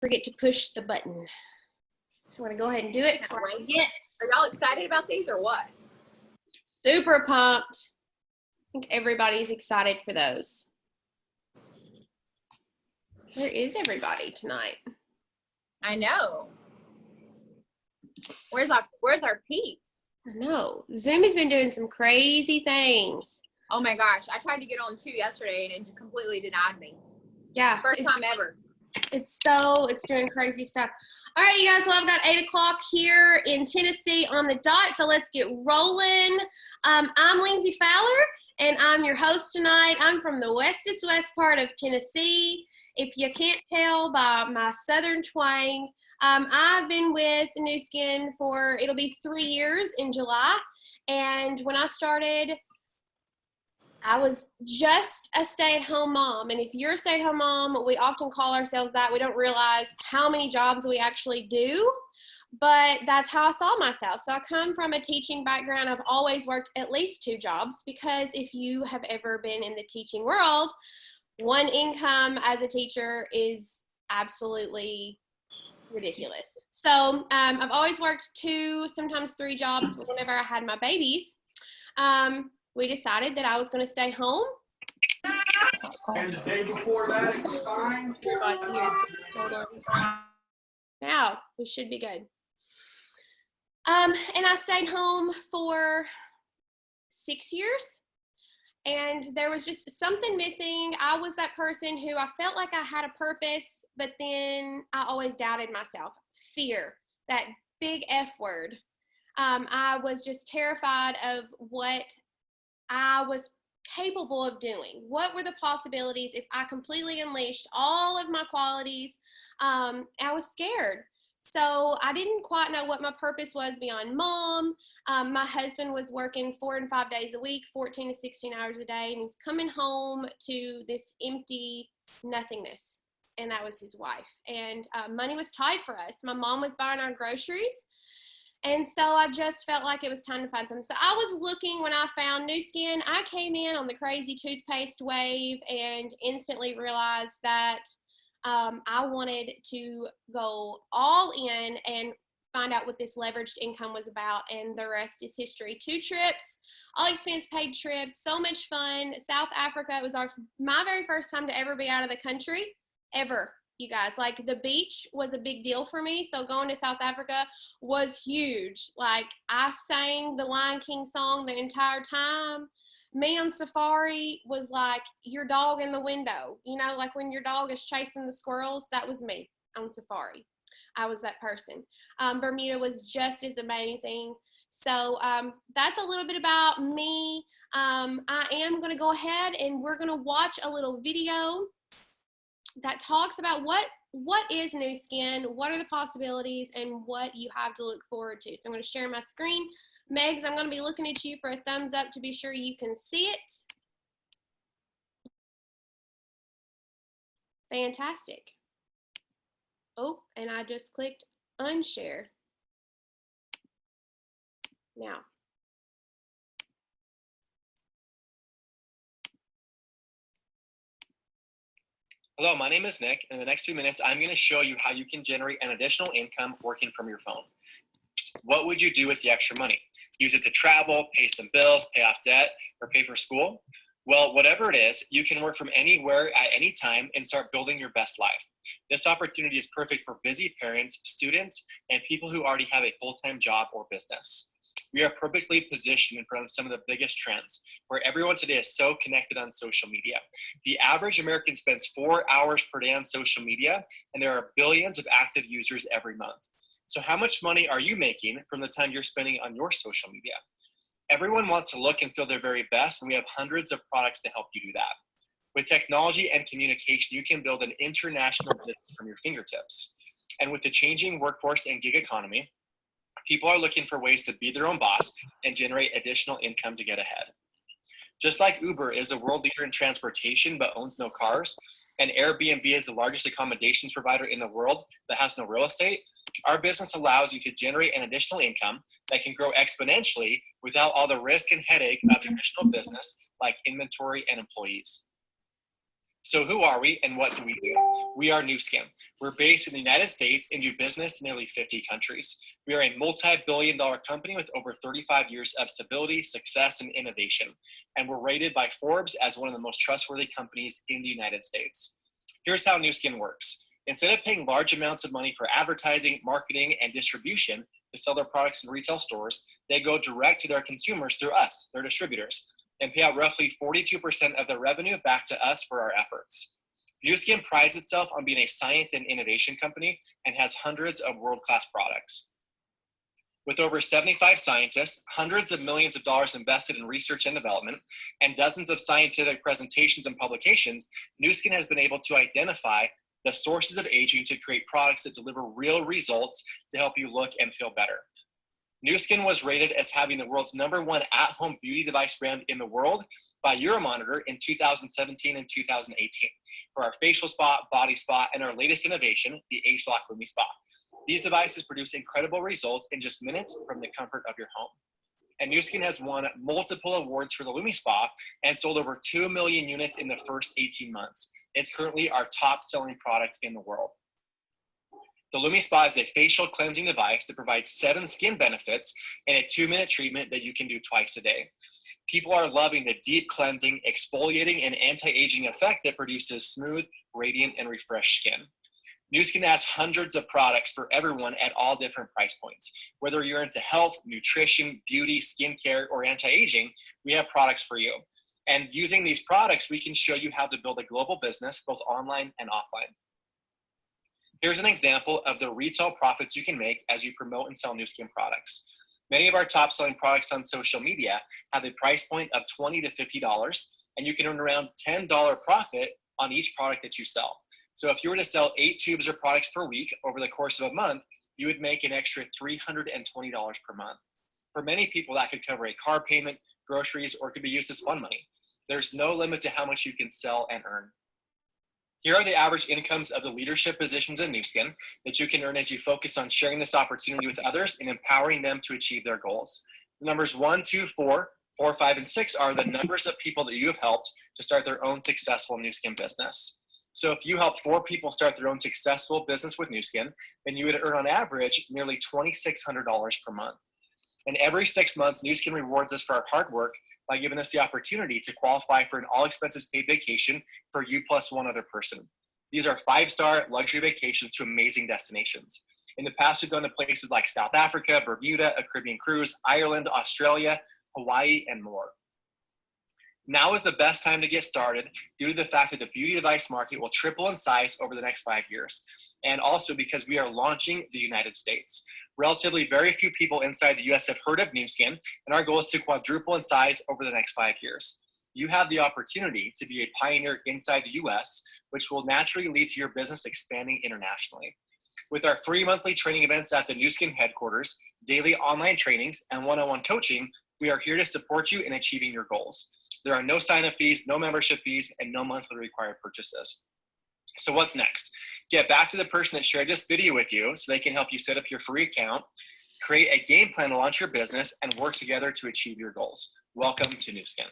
forget to push the button. So I'm gonna go ahead and do it before I forget. Are y'all excited about these or what? Super pumped. I think everybody's excited for those. Where is everybody tonight? I know. Where's our peeps? I know. Zoom has been doing some crazy things. Oh my gosh. I tried to get on too yesterday and it completely denied me. Yeah. First time ever. It's doing crazy stuff. All right, you guys, well, I've got 8 o'clock here in Tennessee on the dot, so let's get rolling. I'm Lindsay Fowler, and I'm your host tonight. I'm from the westest west part of Tennessee. If you can't tell by my southern twang, I've been with Nu Skin for, it'll be 3 years in July, and when I started, I was just a stay-at-home mom, and if you're a stay-at-home mom, we often call ourselves that. We don't realize how many jobs we actually do, but that's how I saw myself. So I come from a teaching background. I've always worked at least 2 jobs because if you have ever been in the teaching world, one income as a teacher is absolutely ridiculous. So I've always worked 2, sometimes 3 jobs, but whenever I had my babies, we decided that I was going to stay home. And the day before that, it was fine. Now, we should be good. And I stayed home for 6 years, and there was just something missing. I was that person who I felt like I had a purpose, but then I always doubted myself. Fear, that big F word. I was just terrified of what I was capable of doing. What were the possibilities if I completely unleashed all of my qualities? I was scared. So I didn't quite know what my purpose was beyond mom. My husband was working 4 and 5 days a week, 14 to 16 hours a day, and he's coming home to this empty nothingness. And that was his wife. And money was tight for us. My mom was buying our groceries. And so I just felt like it was time to find something. So I was looking when I found Nu Skin. I came in on the crazy toothpaste wave and instantly realized that I wanted to go all in and find out what this leveraged income was about, and the rest is history. 2 trips, all expense paid trips, so much fun. South Africa, it was my very first time to ever be out of the country, ever. You guys, like, the beach was a big deal for me, so going to South Africa was huge. Like, I sang the Lion King song the entire time. Me on safari was like your dog in the window, you know, like when your dog is chasing the squirrels. That was me on safari. I was that person. Bermuda was just as amazing. So that's a little bit about me. I am going to go ahead and we're going to watch a little video that talks about what is Nu Skin, what are the possibilities, and what you have to look forward to. So I'm going to share my screen. Megs, I'm going to be looking at you for a thumbs up to be sure you can see it. Fantastic. Oh, and I just clicked unshare. Now. Hello, my name is Nick. In the next few minutes, I'm going to show you how you can generate an additional income working from your phone. What would you do with the extra money? Use it to travel, pay some bills, pay off debt, or pay for school? Well, whatever it is, you can work from anywhere at any time and start building your best life. This opportunity is perfect for busy parents, students, and people who already have a full-time job or business. We are perfectly positioned in front of some of the biggest trends, where everyone today is so connected on social media. The average American spends 4 hours per day on social media, and there are billions of active users every month. So how much money are you making from the time you're spending on your social media? Everyone wants to look and feel their very best, and we have hundreds of products to help you do that. With technology and communication, you can build an international business from your fingertips. And with the changing workforce and gig economy, people are looking for ways to be their own boss and generate additional income to get ahead. Just like Uber is the world leader in transportation but owns no cars, and Airbnb is the largest accommodations provider in the world that has no real estate, our business allows you to generate an additional income that can grow exponentially without all the risk and headache of traditional business like inventory and employees. So who are we and what do we do? We are Nu Skin. We're based in the United States and do business in nearly 50 countries. We are a multi-billion-dollar company with over 35 years of stability, success, and innovation. And we're rated by Forbes as one of the most trustworthy companies in the United States. Here's how Nu Skin works. Instead of paying large amounts of money for advertising, marketing, and distribution to sell their products in retail stores, they go direct to their consumers through us, their distributors, and pay out roughly 42% of their revenue back to us for our efforts. Nu Skin prides itself on being a science and innovation company and has hundreds of world-class products. With over 75 scientists, hundreds of millions of dollars invested in research and development, and dozens of scientific presentations and publications, Nu Skin has been able to identify the sources of aging to create products that deliver real results to help you look and feel better. Nu Skin was rated as having the world's #1 at-home beauty device brand in the world by Euromonitor in 2017 and 2018 for our facial spa, body spa, and our latest innovation, the ageLOC Lumi Spa. These devices produce incredible results in just minutes from the comfort of your home. And Nu Skin has won multiple awards for the Lumi Spa and sold over 2 million units in the first 18 months. It's currently our top-selling product in the world. The Lumi Spa is a facial cleansing device that provides 7 skin benefits and a 2-minute treatment that you can do twice a day. People are loving the deep cleansing, exfoliating, and anti-aging effect that produces smooth, radiant, and refreshed skin. Nu Skin has hundreds of products for everyone at all different price points. Whether you're into health, nutrition, beauty, skincare, or anti-aging, we have products for you. And using these products, we can show you how to build a global business, both online and offline. Here's an example of the retail profits you can make as you promote and sell Nu Skin products. Many of our top selling products on social media have a price point of $20 to $50, and you can earn around $10 profit on each product that you sell. So if you were to sell 8 tubes of products per week over the course of a month, you would make an extra $320 per month. For many people, that could cover a car payment, groceries, or could be used as fun money. There's no limit to how much you can sell and earn. Here are the average incomes of the leadership positions in Nu Skin that you can earn as you focus on sharing this opportunity with others and empowering them to achieve their goals. The numbers 1, 2, 4, 4, 5, and 6 are the numbers of people that you have helped to start their own successful Nu Skin business. So if you help 4 people start their own successful business with Nu Skin, then you would earn on average nearly $2,600 per month. And every 6 months, Nu Skin rewards us for our hard work by giving us the opportunity to qualify for an all-expenses-paid vacation for you plus one other person. These are 5-star luxury vacations to amazing destinations. In the past, we've gone to places like South Africa, Bermuda, a Caribbean cruise, Ireland, Australia, Hawaii, and more. Now is the best time to get started due to the fact that the beauty device market will triple in size over the next 5 years, and also because we are launching the United States. Relatively very few people inside the US have heard of Nu Skin, and our goal is to quadruple in size over the next 5 years. You have the opportunity to be a pioneer inside the US, which will naturally lead to your business expanding internationally. With our free monthly training events at the Nu Skin headquarters, daily online trainings, and one-on-one coaching, we are here to support you in achieving your goals. There are no sign-up fees, no membership fees, and no monthly required purchases. So what's next? Get back to the person that shared this video with you so they can help you set up your free account, create a game plan to launch your business, and work together to achieve your goals. Welcome to Nu Skin.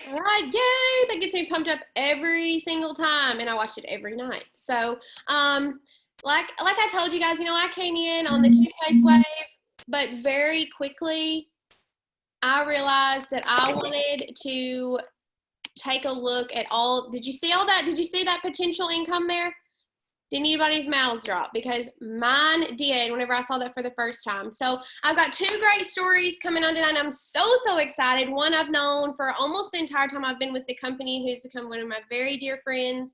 All right, yay! That gets me pumped up every single time, and I watch it every night. So, like I told you guys, I came in on the toothpaste wave, but very quickly, I realized that I wanted to take a look at all. Did you see all that? Did you see that potential income there? Did anybody's mouths drop? Because mine did whenever I saw that for the first time. So I've got 2 great stories coming on tonight. I'm so excited. One I've known for almost the entire time I've been with the company, who's become one of my very dear friends.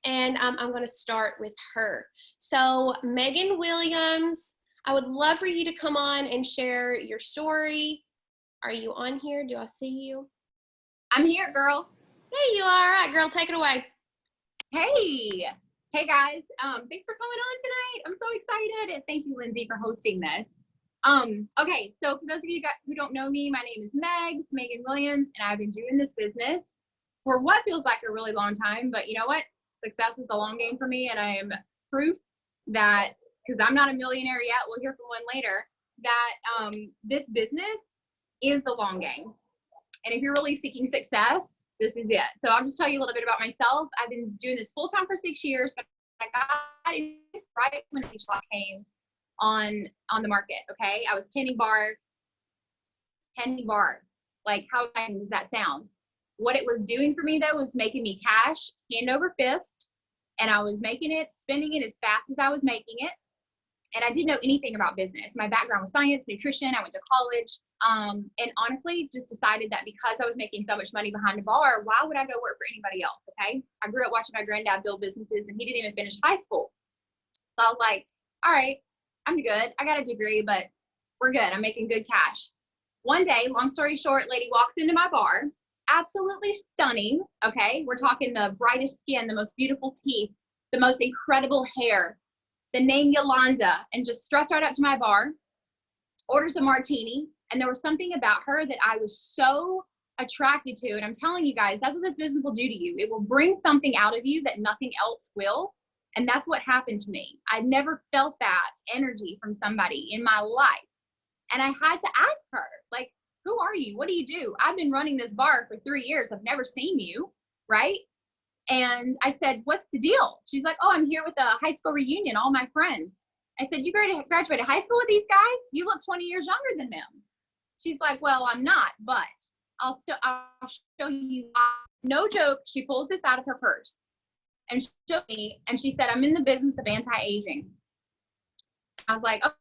And I'm going to start with her. So Megan Williams, I would love for you to come on and share your story. Are you on here? Do I see you? I'm here, girl. There you are. All right, girl, take it away. Hey guys. Thanks for coming on tonight. I'm so excited, and thank you, Lindsay, for hosting this. Okay, so for those of you guys who don't know me, my name is Megan Williams, and I've been doing this business for what feels like a really long time. But you know what? Success is the long game for me, and I am proof that, because I'm not a millionaire yet, we'll hear from one later, that this business is the long game. And if you're really seeking success, this is it. So I'll just tell you a little bit about myself. I've been doing this full time for 6 years, but I got into this right when HLOC came on the market. Okay, I was tending bar. Like, how exciting does that sound? What it was doing for me though was making me cash hand over fist, and I was spending it as fast as I was making it. And I didn't know anything about business. My background was science, nutrition. I went to college. And honestly, just decided that because I was making so much money behind the bar, why would I go work for anybody else? Okay. I grew up watching my granddad build businesses, and he didn't even finish high school. So I was like, all right, I'm good. I got a degree, but we're good. I'm making good cash. One day, long story short, lady walks into my bar, absolutely stunning. Okay. We're talking the brightest skin, the most beautiful teeth, the most incredible hair, the name Yolanda, and just struts right up to my bar, orders a martini. And there was something about her that I was so attracted to. And I'm telling you guys, that's what this business will do to you. It will bring something out of you that nothing else will. And that's what happened to me. I never felt that energy from somebody in my life. And I had to ask her, like, who are you? What do you do? I've been running this bar for 3 years. I've never seen you, right? And I said, what's the deal? She's like, oh, I'm here with a high school reunion, all my friends. I said, you graduated high school with these guys? You look 20 years younger than them. She's like, well, I'm not, but I'll show you. No joke, she pulls this out of her purse and showed me, and she said, I'm in the business of anti-aging. I was like, oh,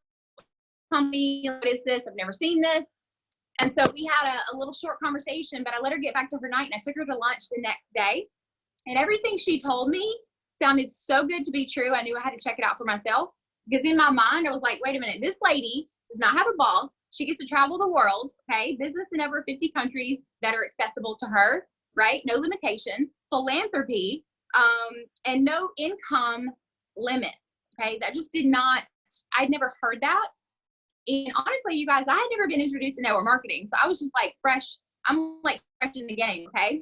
company, what is this? I've never seen this. And so we had a little short conversation, but I let her get back to her night, and I took her to lunch the next day. And everything she told me sounded so good to be true. I knew I had to check it out for myself, because in my mind, I was like, wait a minute, this lady does not have a boss. She gets to travel the world, okay? Business in over 50 countries that are accessible to her, right? No limitations, philanthropy, and no income limit, okay? That just did not, I'd never heard that. And honestly, you guys, I had never been introduced to network marketing. So I was just like fresh. I'm like fresh in the game, okay?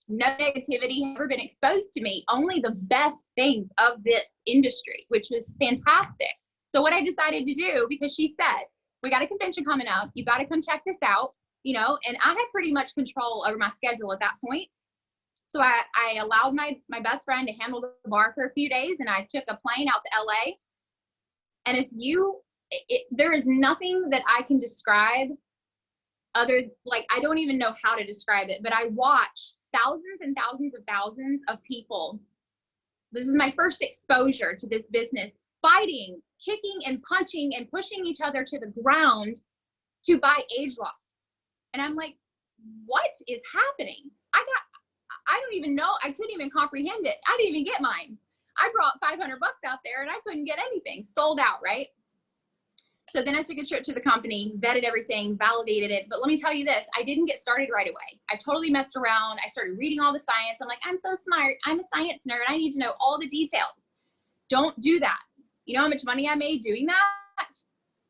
No negativity had ever been exposed to me, only the best things of this industry, which was fantastic. So what I decided to do, because she said, we got a convention coming up, you got to come check this out, you know, and I had pretty much control over my schedule at that point. So I allowed my best friend to handle the bar for a few days, and I took a plane out to LA. And there is nothing that I can describe like, I don't even know how to describe it, but I watched thousands and thousands of people. This is my first exposure to this business, fighting, kicking and punching and pushing each other to the ground to buy ageLOC. And I'm like, what is happening? I don't even know. I couldn't even comprehend it. I didn't even get mine. I brought $500 out there and I couldn't get anything. Sold out, right? So then I took a trip to the company, vetted everything, validated it. But let me tell you this, I didn't get started right away. I totally messed around. I started reading all the science. I'm like, I'm so smart. I'm a science nerd. I need to know all the details. Don't do that. You know how much money I made doing that?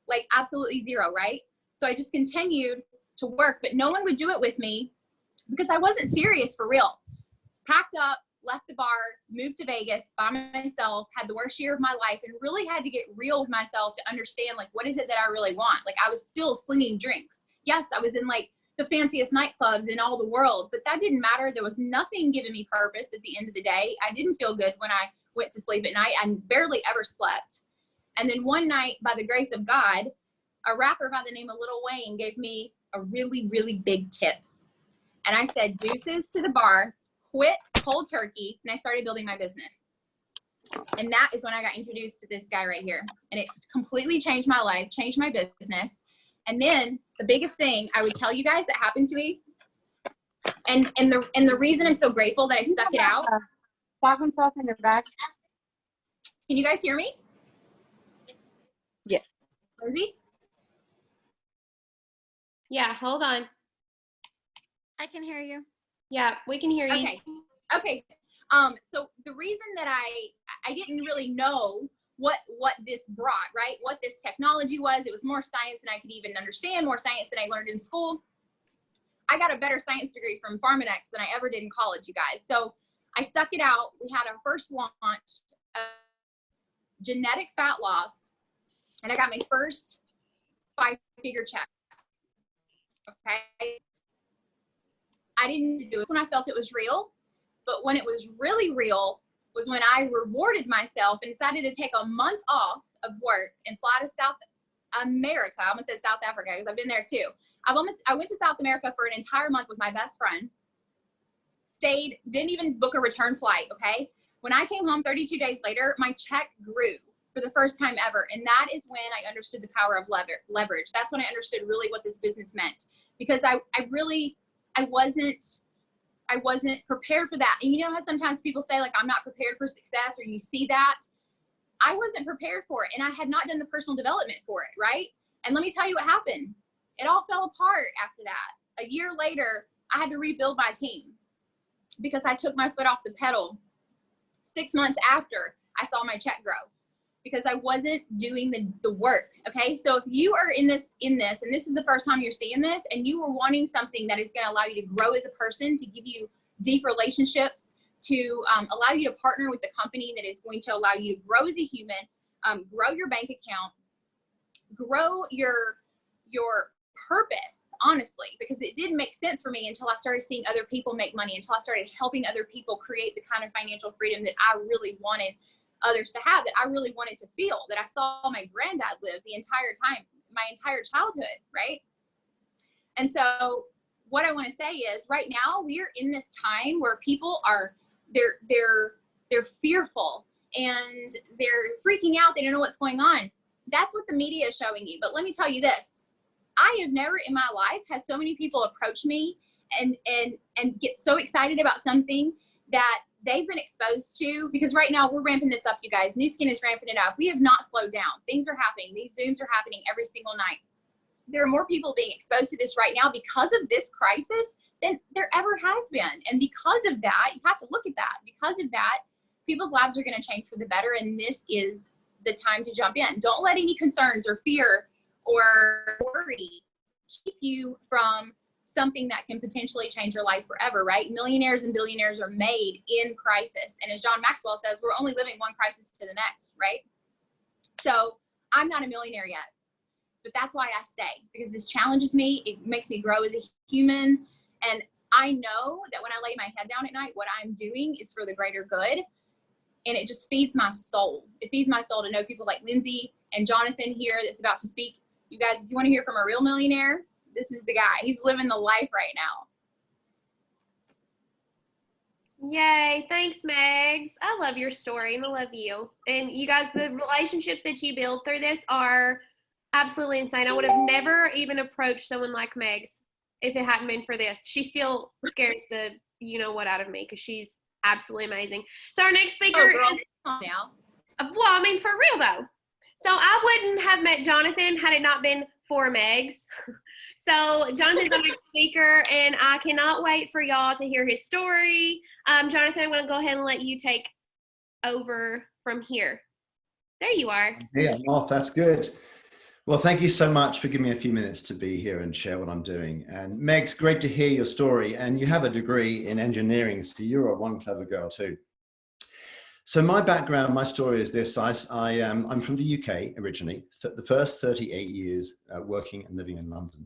Like, absolutely zero, right? So I just continued to work, but no one would do it with me because I wasn't serious for real. Packed up, left the bar, moved to Vegas by myself, had the worst year of my life, and really had to get real with myself to understand, like, what is it that I really want? Like, I was still slinging drinks. Yes, I was in like the fanciest nightclubs in all the world, but that didn't matter. There was nothing giving me purpose at the end of the day. I didn't feel good when I went to sleep at night. I barely ever slept. And then one night, by the grace of God, a rapper by the name of Lil Wayne gave me a really, really big tip. And I said, deuces to the bar, quit cold turkey, and I started building my business. And that is when I got introduced to this guy right here. And it completely changed my life, changed my business. And then the biggest thing I would tell you guys that happened to me, and the reason I'm so grateful that I stuck it out. Dog sauce in your bag. Can you guys hear me? Yeah. Lindsay? Yeah, hold on. I can hear you. Yeah, we can hear you. Okay. So the reason that I didn't really know what this brought, right? What this technology was. It was more science than I could even understand, more science than I learned in school. I got a better science degree from Pharmanex than I ever did in college, you guys. So I stuck it out. We had our first launch of genetic fat loss, and I got my first 5-figure check. Okay. I didn't do it when I felt it was real. But when it was really real was when I rewarded myself and decided to take a month off of work and fly to South America. I almost said South Africa because I've been there too. I went to South America for an entire month with my best friend. Stayed, didn't even book a return flight, okay? When I came home 32 days later, my check grew for the first time ever. And that is when I understood the power of leverage. That's when I understood really what this business meant. Because I wasn't prepared for that. And you know how sometimes people say, like, I'm not prepared for success, or you see that? I wasn't prepared for it, and I had not done the personal development for it, right? And let me tell you what happened. It all fell apart after that. A year later, I had to rebuild my team because I took my foot off the pedal 6 months after I saw my check grow because I wasn't doing the work, okay? So if you are in this, and this is the first time you're seeing this, and you are wanting something that is gonna allow you to grow as a person, to give you deep relationships, to allow you to partner with a company that is going to allow you to grow as a human, grow your bank account, grow your purpose, honestly, because it didn't make sense for me until I started seeing other people make money, until I started helping other people create the kind of financial freedom that I really wanted others to have, that I really wanted to feel, that I saw my granddad live the entire time, my entire childhood, right? And so what I want to say is right now we are in this time where people are, they're fearful and they're freaking out. They don't know what's going on. That's what the media is showing you. But let me tell you this. I have never in my life had so many people approach me and get so excited about something that they've been exposed to, because right now we're ramping this up, you guys. Nu Skin is ramping it up. We have not slowed down. Things are happening. These Zooms are happening every single night. There are more people being exposed to this right now because of this crisis than there ever has been. And because of that, you have to look at that. Because of that, people's lives are going to change for the better. And this is the time to jump in. Don't let any concerns or fear or worry keep you from something that can potentially change your life forever, right? Millionaires and billionaires are made in crisis. And as John Maxwell says, we're only living one crisis to the next, right? So I'm not a millionaire yet, but that's why I stay, because this challenges me. It makes me grow as a human. And I know that when I lay my head down at night, what I'm doing is for the greater good. And it just feeds my soul. It feeds my soul to know people like Lindsay and Jonathan here that's about to speak. You guys, if you want to hear from a real millionaire, this is the guy. He's living the life right now. Yay. Thanks, Megs. I love your story and I love you. And you guys, the relationships that you build through this are absolutely insane. I would have never even approached someone like Megs if it hadn't been for this. She still scares the you-know-what out of me because she's absolutely amazing. So our next speaker is, now. well, I mean, for real though. So I wouldn't have met Jonathan had it not been for Megs. So Jonathan's our next speaker, and I cannot wait for y'all to hear his story. Jonathan, I'm going to go ahead and let you take over from here. There you are. Yeah, off. That's good. Well, thank you so much for giving me a few minutes to be here and share what I'm doing. And Megs, great to hear your story. And you have a degree in engineering, so you're one clever girl too. So my background, my story is this. I'm from the UK originally, the first 38 years working and living in London.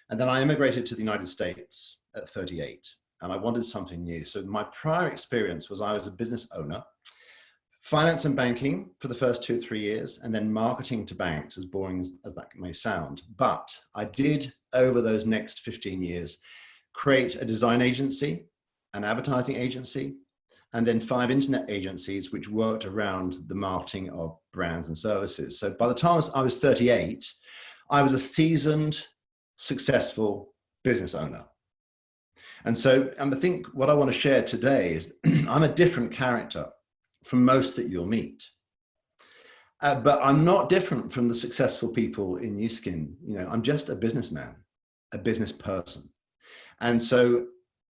And then I immigrated to the United States at 38, and I wanted something new. So my prior experience was I was a business owner, finance and banking for the first 2 or 3 years, and then marketing to banks, as boring as that may sound. But I did, over those next 15 years, create a design agency, an advertising agency, and then 5 internet agencies which worked around the marketing of brands and services. So by the time I was 38, I was a seasoned, successful business owner. And so I think what I want to share today is I'm a different character from most that you'll meet. But I'm not different from the successful people in Nu Skin. I'm just a businessman, a business person. And so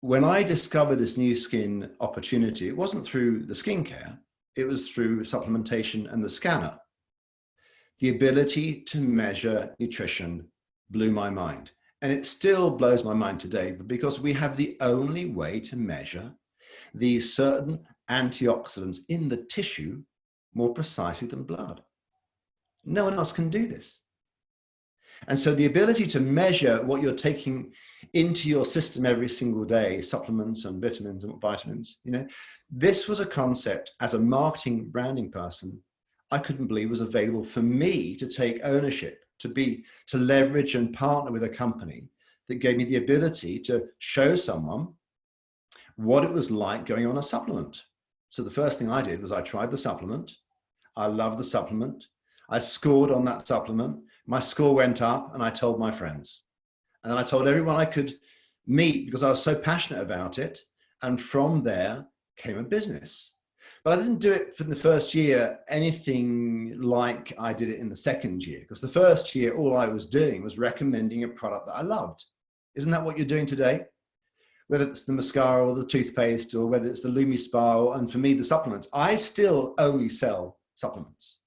when I discovered this Nu Skin opportunity, it wasn't through the skincare, it was through supplementation and the scanner. The ability to measure nutrition blew my mind. And it still blows my mind today, because we have the only way to measure these certain antioxidants in the tissue more precisely than blood. No one else can do this. And so the ability to measure what you're taking into your system every single day, supplements and vitamins and vitamins. You know, this was a concept as a marketing branding person I couldn't believe was available for me to take ownership, to leverage and partner with a company that gave me the ability to show someone what it was like going on a supplement. So the first thing I did was I tried the supplement. I loved the supplement. I scored on that supplement. My score went up and I told my friends. And then I told everyone I could meet because I was so passionate about it. And from there came a business. But I didn't do it for the first year anything like I did it in the second year, because the first year, all I was doing was recommending a product that I loved. Isn't that what you're doing today? Whether it's the mascara or the toothpaste, or whether it's the Lumi Spa, and for me, the supplements, I still only sell supplements.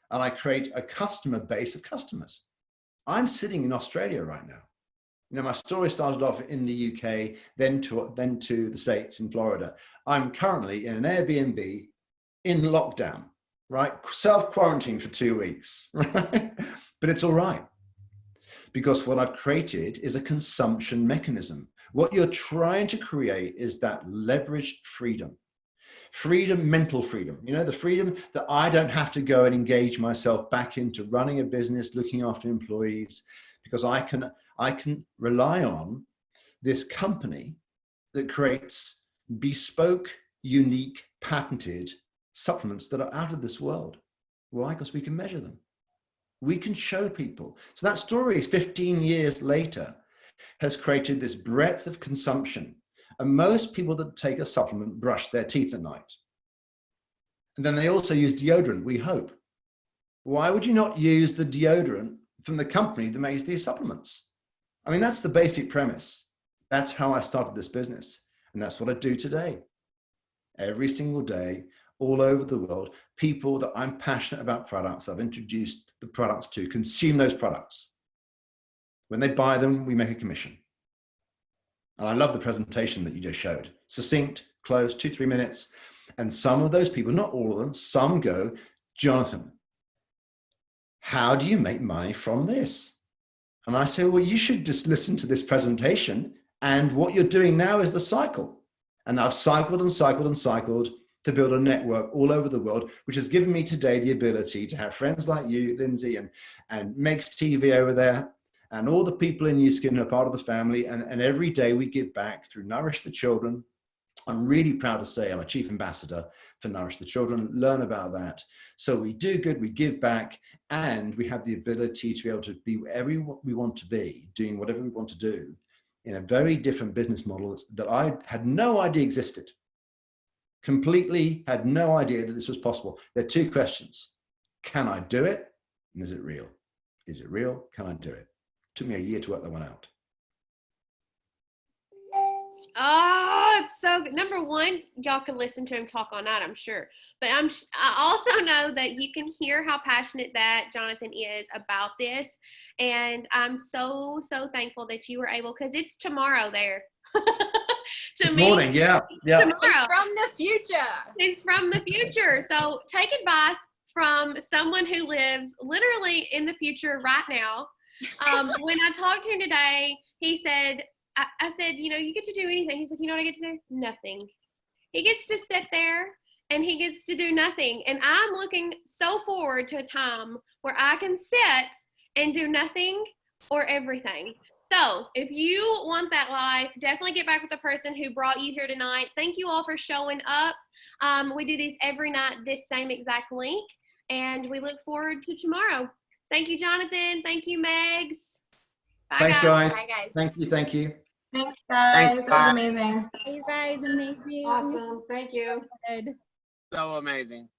And I create a customer base of customers. I'm sitting in Australia right now. You know, my story started off in the UK, then to the States in Florida. I'm currently in an Airbnb in lockdown, right? Self-quarantine for 2 weeks, right? But it's all right, because what I've created is a consumption mechanism. What you're trying to create is that leveraged freedom. Freedom, mental freedom, you know, the freedom that I don't have to go and engage myself back into running a business, looking after employees, because I can rely on this company that creates bespoke, unique, patented supplements that are out of this world. Why? Because we can measure them. We can show people. So that story 15 years later has created this breadth of consumption. And most people that take a supplement brush their teeth at night. And then they also use deodorant, we hope. Why would you not use the deodorant from the company that makes these supplements? I mean, that's the basic premise. That's how I started this business. And that's what I do today. Every single day, all over the world, people that I'm passionate about products, I've introduced the products to, consume those products. When they buy them, we make a commission. And I love the presentation that you just showed. Succinct, close, 2-3 minutes. And some of those people, not all of them, some go, Jonathan, how do you make money from this? And I say, well, you should just listen to this presentation. And what you're doing now is the cycle. And I've cycled and cycled and cycled to build a network all over the world, which has given me today the ability to have friends like you, Lindsay, and Meg's TV over there, and all the people in New Skin who are part of the family. And every day we give back through Nourish the Children. I'm really proud to say I'm a chief ambassador for Nourish the Children. Learn about that. So we do good, we give back, and we have the ability to be able to be wherever we want to be, doing whatever we want to do in a very different business model that I had no idea existed. Completely had no idea that this was possible. There are two questions. Can I do it? And is it real? Is it real? Can I do it? Took me a year to work that one out. Oh, it's so good. Number one, y'all can listen to him talk all night, I'm sure. But I also know that you can hear how passionate that Jonathan is about this. And I'm so, so thankful that you were able, because it's tomorrow there. Good morning, yeah. Tomorrow. It's from the future. It's from the future. So take advice from someone who lives literally in the future right now. When I talked to him today, he said, I said, you know, you get to do anything. He's like, you know what I get to do? Nothing. He gets to sit there and he gets to do nothing. And I'm looking so forward to a time where I can sit and do nothing or everything. So if you want that life, definitely get back with the person who brought you here tonight. Thank you all for showing up. We do these every night, this same exact link, and we look forward to tomorrow. Thank you, Jonathan. Thank you, Megs. Bye, Thanks, guys. Bye, guys. Thank you. Thank you. Thanks, guys. Thanks, That was bye. amazing. You guys, amazing. Awesome. Thank you. Good. So amazing.